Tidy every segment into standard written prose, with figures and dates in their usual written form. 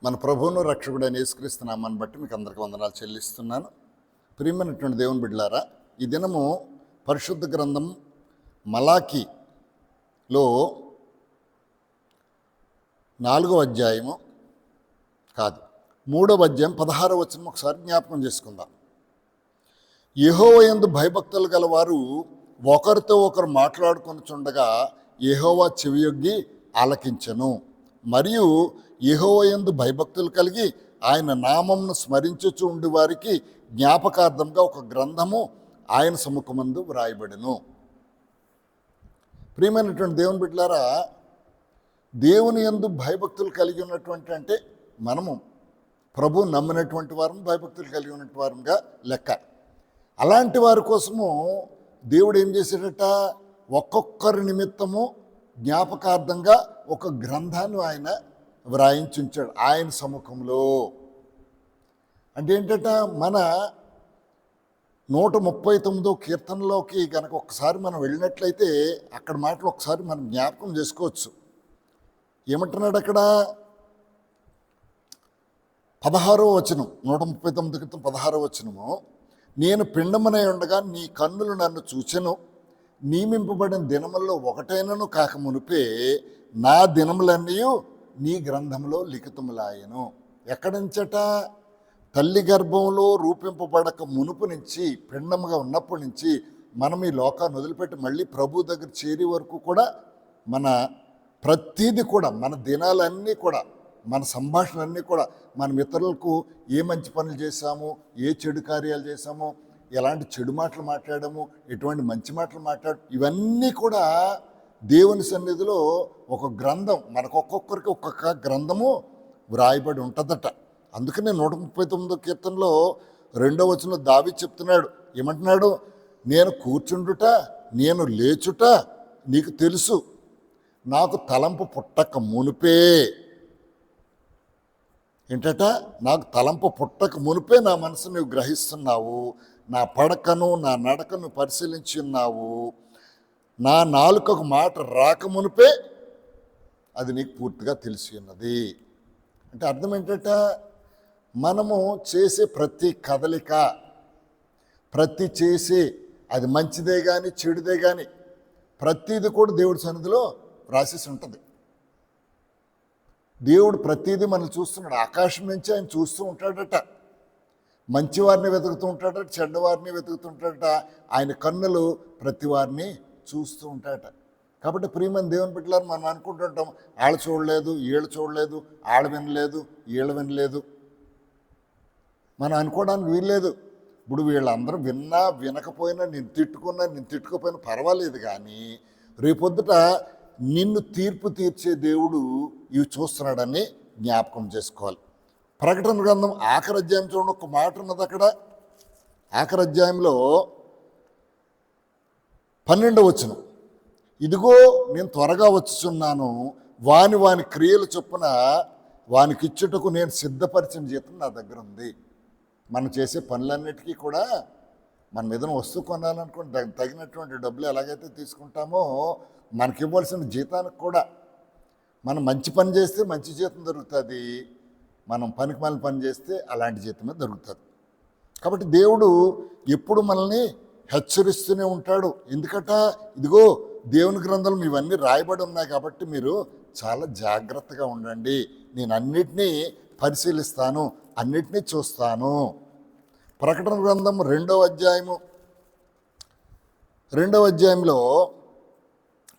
మన ప్రభువును రక్షకుడైన యేసుక్రీస్తు నామాన్ని బట్టి మీకు అందరికీ వందనాలు చెల్లిస్తున్నాను. ప్రియమైనటువంటి దేవుని బిడ్డలారా, ఈ దినము పరిశుద్ధ గ్రంథం మలాకీలో 4వ అధ్యాయము కాదు 3వ అధ్యాయం 16వ వచనం ఒకసారి జ్ఞాపకం చేసుకుందాం. యెహోవా యందు భయభక్తులు గలవారు ఒకరితో ఒకరు మాట్లాడుకొనుచుండగా యెహోవా చెవియొగ్గి ఆలకించెను. మరియు యెహోవా యందు భయభక్తులు కలిగి ఆయన నామమును స్మరించుచు ఉండి వారికి జ్ఞాపకార్థంగా ఒక గ్రంథము ఆయన సముఖమందు వ్రాయబడెను. ప్రియమైనటువంటి దేవుని బిడ్డలారా, దేవుని యందు భయభక్తులు కలిగి ఉన్నటువంటి అంటే మనము ప్రభువు నమ్మినటువంటి వారం భయభక్తులు కలిగి ఉన్నటువంటి వారంగా లెక్క. అలాంటి వారి కోసము దేవుడు ఏం చేశాడట, ఒక్కొక్కరి నిమిత్తము జ్ఞాపకార్థంగా ఒక గ్రంథాన్ని ఆయన వ్రాయించుంచాడు ఆయన సముఖంలో. అంటే ఏంటట, మన 139వ కీర్తనలోకి కనుక ఒకసారి మనం వెళ్ళినట్లయితే అక్కడ మాటలు ఒకసారి మనం జ్ఞాపకం చేసుకోవచ్చు. ఏమంటున్నాడు అక్కడ? 16వ వచనం, 139 క్రితం 16వ వచనము, నేను పిండమునై ఉండగా నీ కన్నులు నన్ను చూచెను, నియమింపబడిన దినముల్లో ఒకటైనను కాక మునిపే నా దినములన్నీ నీ గ్రంథంలో లిఖితములాయను. ఎక్కడి నుంచట? తల్లి గర్భంలో రూపింపబడక మునుపు నుంచి, పిండముగా ఉన్నప్పటి నుంచి మనం ఈ లోకాన్ని వదిలిపెట్టి మళ్ళీ ప్రభు దగ్గర చేరే వరకు కూడా మన ప్రతీది కూడా, మన దినాలన్నీ కూడా, మన సంభాషణలన్నీ కూడా, మన ఇతరులకు ఏ మంచి పనులు చేశాము, ఏ చెడు కార్యాలు చేశాము, ఎలాంటి చెడు మాటలు మాట్లాడాము, ఎటువంటి మంచి మాటలు ఇవన్నీ కూడా దేవుని సన్నిధిలో ఒక గ్రంథం, మనకు ఒక్కొక్కరికి ఒక్కొక్క గ్రంథము వ్రాయబడి ఉంటుందట. అందుకనే 139వ కీర్తనలో 2వ వచనంలో దావీదు చెప్తున్నాడు. ఏమంటున్నాడు? నేను కూర్చుండుట, నేను లేచుట నీకు తెలుసు, నాకు తలంపు పుట్టక మునిపే. ఏంటట? నాకు తలంపు పుట్టక మునిపే నా మనసు నువ్వు గ్రహిస్తున్నావు, నా పడకను నా నడకను పరిశీలించి ఉన్నావు, నా నాలుకకు మాట రాకమునిపే అది నీకు పూర్తిగా తెలిసి ఉన్నది. అంటే అర్థం ఏంటట, మనము చేసే ప్రతి కదలిక, ప్రతి చేసే అది మంచిదే కానీ చెడుదే కానీ ప్రతిది కూడా దేవుడి సన్నిధిలో రాసేసి ఉంటుంది. దేవుడు ప్రతిదీ మనల్ని చూస్తున్నాడు. ఆకాశం నుంచి ఆయన చూస్తూ ఉంటాడట. మంచివారిని వెతుకుతూ ఉంటాడట, చెడ్డవారిని వెతుకుతూ ఉంటాడట. ఆయన కన్నులు ప్రతి వారిని చూస్తూ ఉంటాడట. కాబట్టి ప్రియమైన దేవుని బిడ్డలారా, మనం అనుకుంటుంటాం వాళ్ళు చూడలేదు, వీళ్ళు చూడలేదు, వాళ్ళు వినలేదు, వీళ్ళు వినలేదు. మనం అనుకోవడానికి వీల్లేదు. ఇప్పుడు వీళ్ళందరూ విన్నా వినకపోయినా, నేను తిట్టుకోపోయినా పర్వాలేదు, కానీ రేపొద్దుట నిన్ను తీర్పు తీర్చే దేవుడు ఇవి చూస్తున్నాడని జ్ఞాపకం చేసుకోవాలి. ప్రకటన గ్రంథం ఆఖరి అధ్యాయం చూడండి, ఒక మాట ఉన్నది అక్కడ. ఆఖరి అధ్యాయంలో 12వ వచనం, ఇదిగో నేను త్వరగా వచ్చుచున్నాను, వాని క్రియలు చొప్పున వానికిచ్చుటకు నేను సిద్ధపరిచిన జీతం నా దగ్గర ఉంది. మనం చేసే పనులన్నిటికీ కూడా మనం ఏదైనా వస్తువు కొనాలనుకోండి, దానికి తగినటువంటి డబ్బులు ఎలాగైతే తీసుకుంటామో మనకి ఇవ్వాల్సిన జీతానికి కూడా, మనం మంచి పని చేస్తే మంచి జీతం దొరుకుతుంది, మనం పనికి మళ్ళీ పని చేస్తే అలాంటి జీతమే దొరుకుతుంది. కాబట్టి దేవుడు ఎప్పుడు మనల్ని హెచ్చరిస్తూనే ఉంటాడు. ఎందుకట? ఇదిగో దేవుని గ్రంథంలో ఇవన్నీ రాయబడి ఉన్నాయి కాబట్టి మీరు చాలా జాగ్రత్తగా ఉండండి, నేను అన్నిటినీ పరిశీలిస్తాను, అన్నిటినీ చూస్తాను. ప్రకటన గ్రంథం 2వ అధ్యాయంలో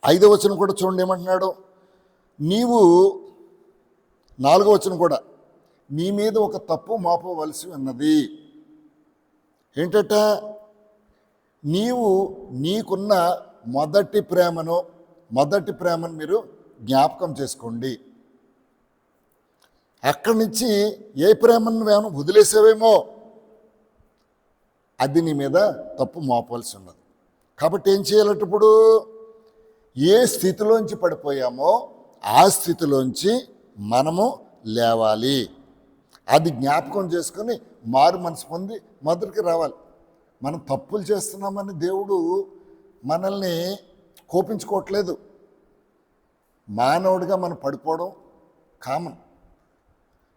5వ వచనం కూడా చూడండి, ఏమంటున్నాడు? నీవు 4వ వచనం కూడా, నీ మీద ఒక తప్పు మోపవలసి ఉన్నది. ఏంటట? నీకున్న మొదటి ప్రేమను మీరు జ్ఞాపకం చేసుకోండి. అక్కడి నుంచి ఏ ప్రేమను నువ్వేమో వదిలేసావేమో అది నీ మీద తప్పు మోపవలసి ఉన్నది. కాబట్టి ఏం చేయాలంటే, ఇప్పుడు ఏ స్థితిలోంచి పడిపోయామో ఆ స్థితిలోంచి మనము లేవాలి. అది జ్ఞాపకం చేసుకొని మారు మనసు పొంది మొదటికి రావాలి. మనం తప్పులు చేస్తున్నామని దేవుడు మనల్ని కోపించుకోవట్లేదు. మానవుడిగా మనం పడిపోవడం కామన్.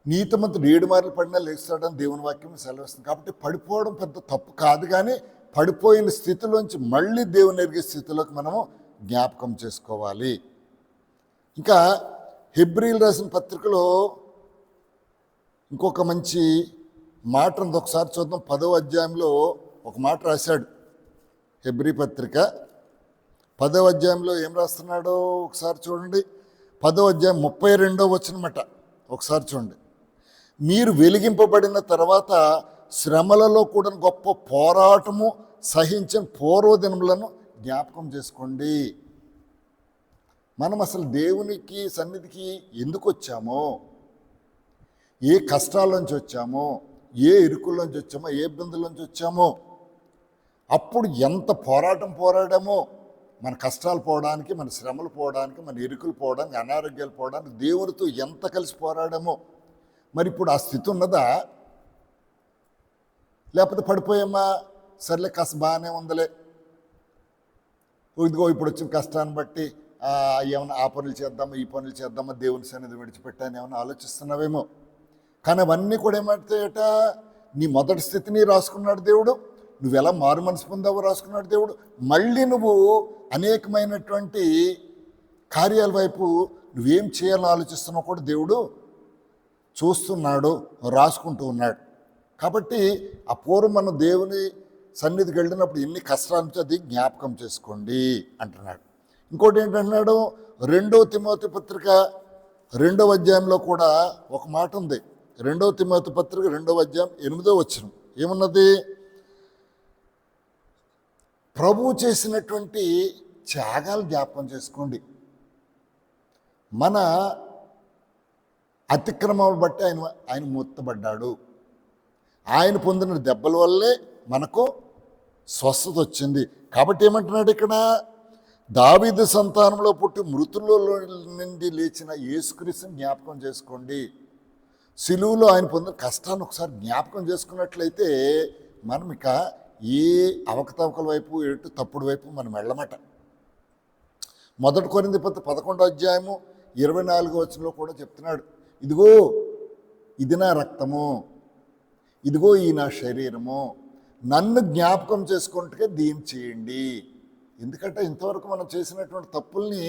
నీతిమంతుడు 7 మార్లు పడినా లేస్తాడని దేవుని వాక్యం సెలవిస్తుంది. కాబట్టి పడిపోవడం పెద్ద తప్పు కాదు, కానీ పడిపోయిన స్థితిలోంచి మళ్ళీ దేవుని ఎరిగే స్థితిలోకి మనము జ్ఞాపకం చేసుకోవాలి. ఇంకా హెబ్రీలు రాసిన పత్రికలో ఇంకొక మంచి మాట ఉంది, ఒకసారి చూద్దాం. 10వ అధ్యాయంలో ఒక మాట రాశాడు. హెబ్రీ పత్రిక 10వ అధ్యాయంలో ఏం రాస్తున్నాడో ఒకసారి చూడండి. 10వ అధ్యాయం 32వ వచనమాట. ఒకసారి చూడండి. మీరు వెలిగింపబడిన తర్వాత శ్రమలలో కూడా గొప్ప పోరాటము సహించిన పూర్వదినములను జ్ఞాపకం చేసుకోండి. మనం అసలు దేవునికి సన్నిధికి ఎందుకు వచ్చామో, ఏ కష్టాల్లోంచి వచ్చామో, ఏ ఇరుకుల్లోంచి వచ్చామో, ఏ ఇబ్బందుల్లోంచి వచ్చామో, అప్పుడు ఎంత పోరాడామో, మన కష్టాలు పోవడానికి, మన శ్రమలు పోవడానికి, మన ఇరుకులు పోవడానికి, అనారోగ్యాలు పోవడానికి దేవునితో ఎంత కలిసి పోరాడామో. మరి ఇప్పుడు ఆ స్థితి ఉన్నదా? లేకపోతే పడిపోయామా, సర్లే కాస్త బాగానే ఉందలే, ఇదిగో ఇప్పుడు వచ్చిన కష్టాన్ని బట్టి ఏమైనా ఆ పనులు చేద్దామా, ఈ పనులు చేద్దామా, దేవుని సన్నిధి విడిచిపెట్టాను ఏమైనా ఆలోచిస్తున్నావేమో. కానీ అవన్నీ కూడా ఏమంటాయట, నీ మొదటి స్థితిని రాసుకున్నాడు దేవుడు, నువ్వు ఎలా మారు మనసు పొందావో రాసుకున్నాడు దేవుడు. మళ్ళీ నువ్వు అనేకమైనటువంటి కార్యాల వైపు నువ్వేం చేయాలని ఆలోచిస్తున్నావు కూడా దేవుడు చూస్తున్నాడు, రాసుకుంటూ ఉన్నాడు. కాబట్టి ఆ పూర్వం మనం దేవుని సన్నిధికి వెళ్ళినప్పుడు ఎన్ని కష్టాల నుంచి అది జ్ఞాపకం చేసుకోండి అంటున్నాడు. ఇంకోటి ఏంటంటున్నాడు, 2వ తిమోతి పత్రిక 2వ అధ్యాయంలో కూడా ఒక మాట ఉంది. 2వ తిమోతి పత్రిక 2వ అధ్యాయం 8వ వచనం ఏమున్నది, ప్రభువు చేసినటువంటి త్యాగాలు జ్ఞాపకం చేసుకోండి. మన అతిక్రమాలు బట్టి ఆయన మూర్తబడ్డాడు. ఆయన పొందిన దెబ్బల వల్లే మనకు స్వస్థత వచ్చింది. కాబట్టి ఏమంటున్నాడు ఇక్కడ, దావీదు సంతానంలో పుట్టి మృతుల్లో నుండి లేచిన యేసుక్రీస్తుని జ్ఞాపకం చేసుకోండి. సిలువలో ఆయన పొందిన కష్టాన్ని ఒకసారి జ్ఞాపకం చేసుకున్నట్లయితే మనం ఇక ఏ అవకతవకల వైపు ఎటు తప్పుడు వైపు మనం వెళ్ళమట. 1 కొరింథీ పత్రిక 11వ అధ్యాయము 24వ వచనంలో కూడా చెప్తున్నాడు, ఇదిగో ఇది నా రక్తము, ఇదిగో ఈ నా శరీరము, నన్ను జ్ఞాపకం చేసుకుంటే దీన్ని చేయండి. ఎందుకంటే ఇంతవరకు మనం చేసినటువంటి తప్పుల్ని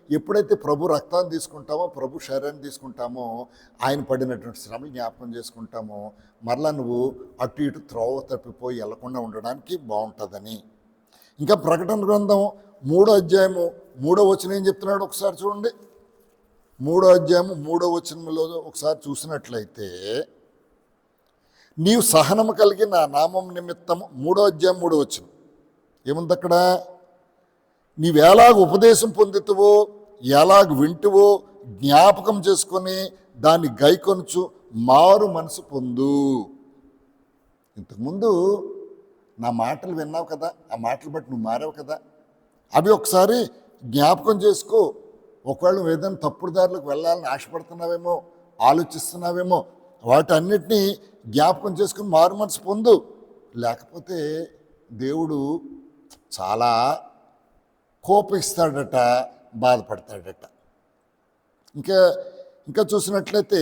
ఎప్పుడైతే ప్రభు రక్తాన్ని తీసుకుంటామో, ప్రభు శరీరాన్ని తీసుకుంటామో, ఆయన పడినటువంటి శ్రమలు జ్ఞాపకం చేసుకుంటామో, మరలా నువ్వు అటు ఇటు త్రోవ తప్పిపోయి వెళ్లకుండా ఉండడానికి బాగుంటుందని. ఇంకా ప్రకటన గ్రంథం 3వ అధ్యాయము 3వ వచనం ఏం చెప్తున్నాడు ఒకసారి చూడండి. 3వ అధ్యాయము 3వ వచనంలో ఒకసారి చూసినట్లయితే, నీవు సహనము కలిగి నా నామం నిమిత్తము, 3వ అధ్యాయం 3వ వచనం ఏముంది అక్కడ, నీవెలాగ ఉపదేశం పొందుతావో, ఎలాగ వింటువో జ్ఞాపకం చేసుకొని దాన్ని గైకొనుచు మారు మనసు పొందు. ఇంతకుముందు నా మాటలు విన్నావు కదా, ఆ మాటలు బట్టి నువ్వు మారావు కదా, అవి ఒకసారి జ్ఞాపకం చేసుకో. ఒకవేళ నువ్వు ఏదైనా తప్పుడు దారిలోకి వెళ్ళాలని ఆశపడుతున్నావేమో, ఆలోచిస్తున్నావేమో, వాటన్నిటినీ జ్ఞాపకం చేసుకుని మారు మనసు పొందు. లేకపోతే దేవుడు చాలా కోపిస్తాడట, బాధపడతాడట. ఇంకా చూసినట్లయితే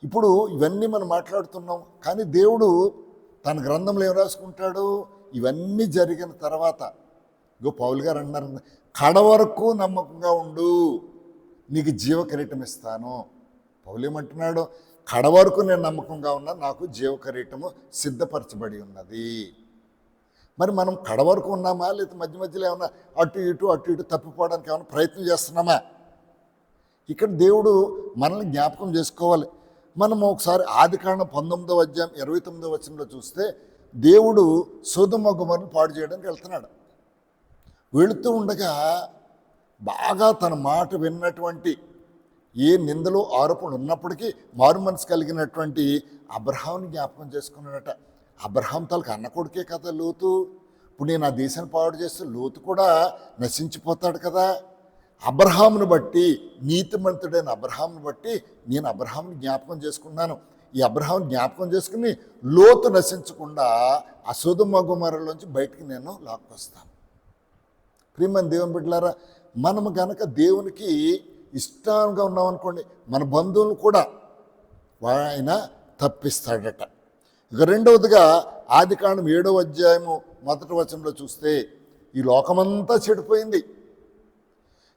ఇప్పుడు ఇవన్నీ మనం మాట్లాడుతున్నాం, కానీ దేవుడు తన గ్రంథంలో ఏం రాసుకుంటాడు, ఇవన్నీ జరిగిన తర్వాత, ఇగో పౌలు గారు అన్నారు, కడ వరకు నమ్మకంగా ఉండు, నీకు జీవ కిరీటం ఇస్తాను. పౌలు ఏమంటున్నాడు, కడ వరకు నేను నమ్మకంగా ఉన్నా, నాకు జీవ కిరీటము సిద్ధపరచబడి ఉన్నది. మరి మనం కడ వరకు ఉన్నామా, లేదా మధ్య మధ్యలో ఏమన్నా అటు ఇటు తప్పిపోవడానికి ఏమైనా ప్రయత్నం చేస్తున్నామా? ఇక్కడ దేవుడు మనల్ని జ్ఞాపకం చేసుకోవాలి. మనం ఒకసారి ఆదికాండం 19వ అధ్యాయం 29వ వచనంలో చూస్తే, దేవుడు సొదొమ గొమొర్రాను పాడు చేయడానికి వెళ్తున్నాడు. వెళుతూ ఉండగా బాగా తన మాట విన్నటువంటి, ఏ నిందలు ఆరోపణలు ఉన్నప్పటికీ మారు మనసు కలిగినటువంటి అబ్రహాంని జ్ఞాపకం చేసుకున్నాడట. అబ్రహాం తలకు అన్న కొడుకే కదా లోతు. ఇప్పుడు నేను ఆ దేశాన్ని పాడు చేస్తే లోతు కూడా నశించిపోతాడు కదా. అబ్రహామును బట్టి, నీతిమంతుడైన అబ్రహామును బట్టి నేను అబ్రహాంని జ్ఞాపకం చేసుకున్నాను. ఈ అబ్రహాంని జ్ఞాపకం చేసుకుని లోతు నశించకుండా ఆ సొదొమ గొమొర్రాలోంచి బయటికి నేను లాక్కొస్తాను. ప్రియమైన దేవుని బిడ్డలారా, మనము గనక దేవునికి ఇష్టంగా ఉన్నామనుకోండి, మన బంధువులు కూడా ఆయన తప్పిస్తాడట. ఇక రెండవదిగా ఆదికాండం 7వ అధ్యాయము 1వ వచనంలో చూస్తే ఈ లోకమంతా చెడిపోయింది,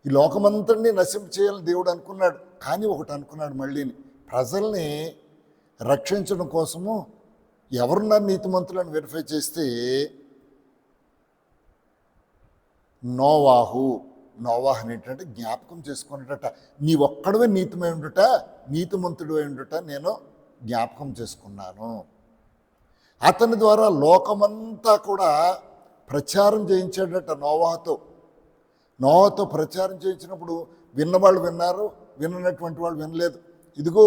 ఈ లోకమంతటిని నశింప చేయాలని దేవుడు అనుకున్నాడు. కానీ ఒకటి అనుకున్నాడు మళ్ళీని, ప్రజల్ని రక్షించడం కోసము ఎవరున్నారు నీతిమంతులను వెరిఫై చేస్తే నోవాహుని ఏంటంటే జ్ఞాపకం చేసుకున్నట, నీ ఒక్కడవే నీతిమై ఉండుట, నీతిమంతుడు అయి ఉండుట నేను జ్ఞాపకం చేసుకున్నాను. అతని ద్వారా లోకమంతా కూడా ప్రచారం చేయించాడట నోవాహుతో ప్రచారం చేయించినప్పుడు విన్నవాళ్ళు విన్నారు, విన్నటువంటి వాళ్ళు వినలేదు. ఇదిగో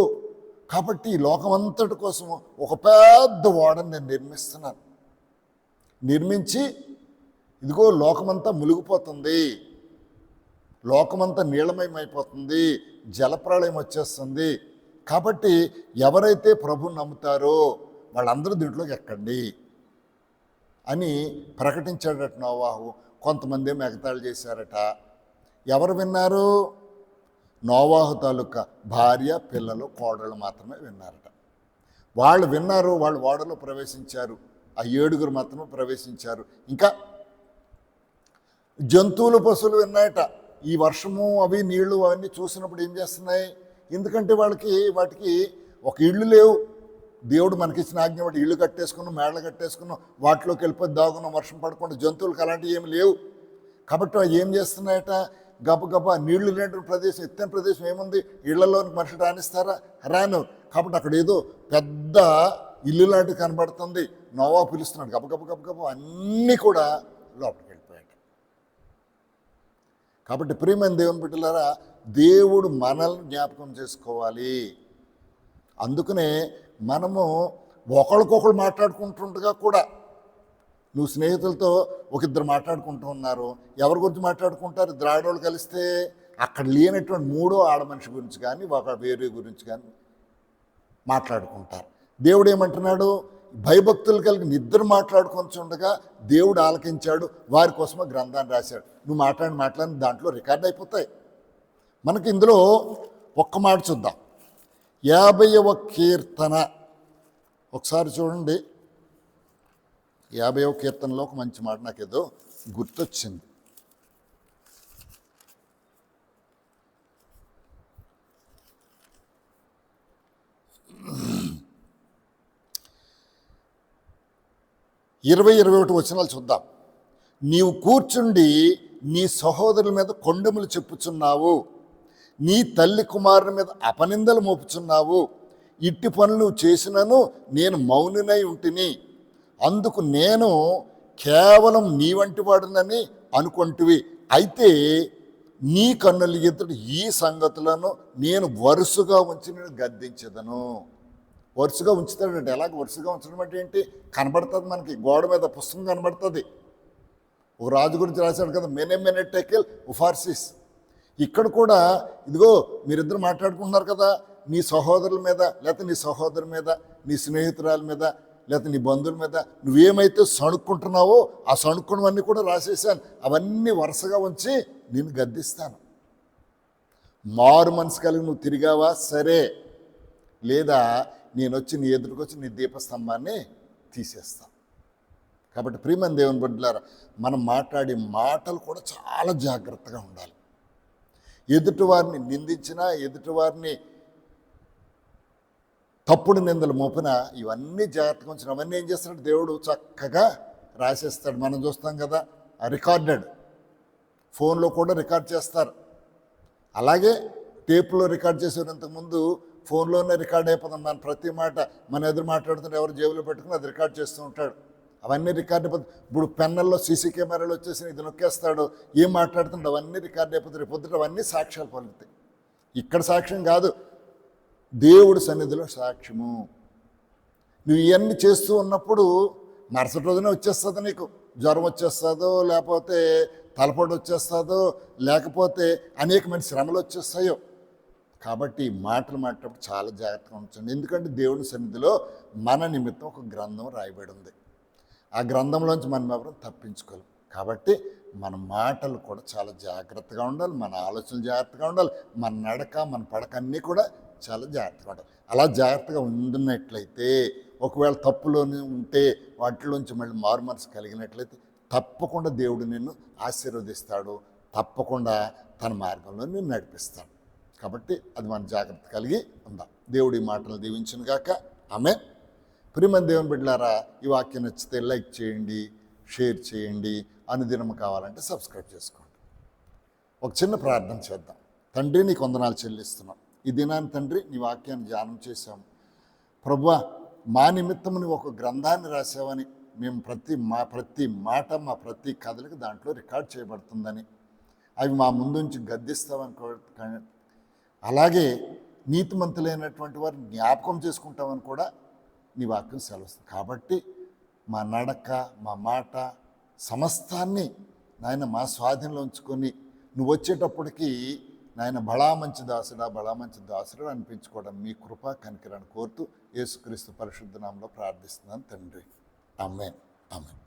కాబట్టి ఈ లోకమంతటి కోసం ఒక పెద్ద ఓడని నేను నిర్మిస్తున్నాను, నిర్మించి ఇదిగో లోకమంతా మునిగిపోతుంది, లోకమంతా నీళ్ళమయమైపోతుంది, జలప్రళయం వచ్చేస్తుంది. కాబట్టి ఎవరైతే ప్రభుని నమ్ముతారో వాళ్ళందరూ దీంట్లోకి ఎక్కండి అని ప్రకటించాడట నోవాహు. కొంతమంది ఏమో ఎగతాళి చేశారట. ఎవరు విన్నారు? నోవాహు తాలూకా భార్య, పిల్లలు, కోడళ్ళు మాత్రమే విన్నారట. వాళ్ళు విన్నారు, వాళ్ళు ఓడలో ప్రవేశించారు. ఆ 7 మాత్రమే ప్రవేశించారు. ఇంకా జంతువులు, పశువులు విన్నాయట. ఈ వర్షము అవి నీళ్లు అవన్నీ చూసినప్పుడు ఏం చేస్తున్నాయి? ఎందుకంటే వాటికి ఒక ఇళ్ళు లేవు. దేవుడు మనకిచ్చిన ఆజ్ఞ బట్టి ఇళ్ళు కట్టేసుకున్నాం, మేడలు కట్టేసుకున్నాం, వాటిలోకి వెళ్ళిపోయి దాగున్నాం, వర్షం పడకుండా. జంతువులకు అలాంటివి ఏమి లేవు. కాబట్టి అవి ఏం చేస్తున్నాయట? గబగబా నీళ్లు లేని ప్రదేశం, ఎత్తైన ప్రదేశం ఏముంది? ఇళ్లలోనికి మనుషులు రానిస్తారా? రాను. కాబట్టి అక్కడ ఏదో పెద్ద ఇల్లు లాంటివి కనబడుతుంది. నోవా పిలుస్తున్నాడు, గబగబ అన్నీ కూడా లోపలికి వెళ్ళిపోయాడు. కాబట్టి ప్రియమైన దేవుని బిడ్డలారా, దేవుడు మనల్ని జ్ఞాపకం చేసుకోవాలి. అందుకనే మనము ఒకరికొకరు మాట్లాడుకుంటుండగా కూడా, నువ్వు స్నేహితులతో ఒక ఇద్దరు మాట్లాడుకుంటూ ఉన్నారు, ఎవరి గురించి మాట్లాడుకుంటారు? ఇద్దరు ఆడవాళ్ళు కలిస్తే అక్కడ లేనటువంటి 3వ ఆడ మనిషి గురించి కానీ ఒక వేరే గురించి కానీ మాట్లాడుకుంటారు. దేవుడు ఏమంటున్నాడు? భయభక్తులు కలిగిన ఇద్దరు మాట్లాడుకుంటుండగా దేవుడు ఆలకించాడు, వారి కోసమే గ్రంథాన్ని రాశాడు. నువ్వు మాట్లాడి దాంట్లో రికార్డ్ అయిపోతాయి. మనకి ఇందులో ఒక్క మాట చూద్దాం. 50వ కీర్తన ఒకసారి చూడండి. 50వ కీర్తనలో ఒక మంచి మాట నాకేదో గుర్తొచ్చింది. ఇరవై 21 వచనాలు చూద్దాం. నీవు కూర్చుండి నీ సహోదరుల మీద కొండెములు చెప్పుచున్నావు, నీ తల్లి కుమారుని మీద అపనిందలు మోపుచున్నావు. ఇట్టి పనులు చేసినను నేను మౌనినై ఉంటిని, అందుకు నేను కేవలం నీ వంటి వాడినని అనుకొంటివి. అయితే నీ కన్నుల ఎదుట ఈ సంగతులను నేను వరుసగా ఉంచి నేను గద్దించదను. వరుసగా ఉంచుతాడంటే ఎలాగ వరుసగా ఉంచడం అంటే ఏంటి? కనబడుతుంది మనకి, గోడ మీద పుస్తకం కనబడుతుంది. ఒక రాజు గురించి రాశాడు కదా, మెనెటెకెల్ ఉఫార్సిస్. ఇక్కడ కూడా ఇదిగో మీరిద్దరు మాట్లాడుకుంటున్నారు కదా, నీ సహోదరుల మీద, లేకపోతే నీ సహోదరు మీద, నీ స్నేహితురాల మీద, లేకపోతే నీ బంధువుల మీద నువ్వేమైతే సణుక్కుంటున్నావో ఆ సణుక్కున్నవన్నీ కూడా రాసేసాను. అవన్నీ వరుసగా ఉంచి నేను గద్దిస్తాను. మారు మనసు కలిగి నువ్వు తిరిగావా సరే, లేదా నేను వచ్చి నీ ఎదురుకొచ్చి నీ దీపస్తంభాన్ని తీసేస్తాను. కాబట్టి ప్రియమైన దేవుని బిడ్డలారా, మనం మాట్లాడే మాటలు కూడా చాలా జాగ్రత్తగా ఉండాలి. ఎదుటివారిని నిందించినా, ఎదుటివారిని తప్పుడు నిందలు మోపినా ఇవన్నీ జాగ్రత్తగా ఉంచిన అవన్నీ ఏం చేస్తాడు? దేవుడు చక్కగా రాసేస్తాడు. మనం చూస్తాం కదా, రికార్డెడ్. ఫోన్లో కూడా రికార్డ్ చేస్తారు. అలాగే టేప్లో రికార్డ్ చేసేవారు. ఇంతకుముందు ఫోన్లోనే రికార్డ్ అయిపోతుంది. మన ప్రతి మాట మన ఎదురు మాట్లాడుతుంటే ఎవరు జేబులో పెట్టుకుని అది రికార్డ్ చేస్తూ ఉంటాడు. అవన్నీ రికార్డ్ అయిపోతుంది. ఇప్పుడు పెన్నుల్లో సీసీ కెమెరాలు వచ్చేసి ఇది నొక్కేస్తాడు, ఏం మాట్లాడుతుంటే అవన్నీ రికార్డ్ అయిపోతుంది. పొద్దుట అవన్నీ సాక్ష్యాలు పలుకుతాయి. ఇక్కడ సాక్ష్యం కాదు, దేవుడి సన్నిధిలో సాక్ష్యము. నువ్వు ఇవన్నీ చేస్తూ ఉన్నప్పుడు మరుసటి రోజునే వచ్చేస్తుంది, నీకు జ్వరం వచ్చేస్తుందో, లేకపోతే తలపొడి వచ్చేస్తుందో, లేకపోతే అనేకమైన శ్రమలు వచ్చేస్తాయో. కాబట్టి మాటలు మాట్లాడేటప్పుడు చాలా జాగ్రత్తగా ఉంచండి. ఎందుకంటే దేవుని సన్నిధిలో మన నిమిత్తం ఒక గ్రంథం రాయబడి ఉంది. ఆ గ్రంథంలోంచి మనం ఎవరు తప్పించుకోలేం. కాబట్టి మన మాటలు కూడా చాలా జాగ్రత్తగా ఉండాలి, మన ఆలోచనలు జాగ్రత్తగా ఉండాలి, మన నడక మన పడక అన్నీ కూడా చాలా జాగ్రత్తగా ఉండాలి. అలా జాగ్రత్తగా ఉండినట్లయితే, ఒకవేళ తప్పులోనే ఉంటే వాటిలోంచి మళ్ళీ మారు మనసు కలిగినట్లయితే తప్పకుండా దేవుడు నిన్ను ఆశీర్వదిస్తాడు, తప్పకుండా తన మార్గంలో నిన్ను నడిపిస్తాడు. కాబట్టి అది మన జాగ్రత్త కలిగి ఉందాం. దేవుడి మాటలు దీవించును గాక. ఆమేన్. ప్రియమైన దేవుని బిడ్డలారా, ఈ వాక్యం నచ్చితే లైక్ చేయండి, షేర్ చేయండి. అనుదినం కావాలంటే సబ్స్క్రైబ్ చేసుకోండి. ఒక చిన్న ప్రార్థన చేద్దాం. తండ్రి, నీకు వందనాలు చెల్లిస్తున్నాం. ఈ దినాన్ని తండ్రి నీ వాక్యాన్ని ధ్యానం చేశాము. ప్రభువా, మా నిమిత్తము నువ్వు ఒక గ్రంథాన్ని రాసావని, మేము ప్రతి మాట మా ప్రతి కథలకు దాంట్లో రికార్డ్ చేయబడుతుందని, అవి మా ముందుంచి గద్దిస్తామని, అలాగే నీతిమంతులైనటువంటి వారు జ్ఞాపకం చేసుకుంటామని కూడా నీ వాక్యం సెలవుస్తుంది. కాబట్టి మా నడక, మా మాట సమస్తాన్ని నాయన మా స్వాధీనంలో ఉంచుకొని నువ్వు వచ్చేటప్పటికి నాయన బళా మంచి దాసుడా అనిపించుకోవడం మీ కృపా కనికరాన్ని కోరుతూ యేసుక్రీస్తు పరిశుద్ధ నామములో ప్రార్థిస్తున్నాను తండ్రి. ఆమేన్. ఆమేన్.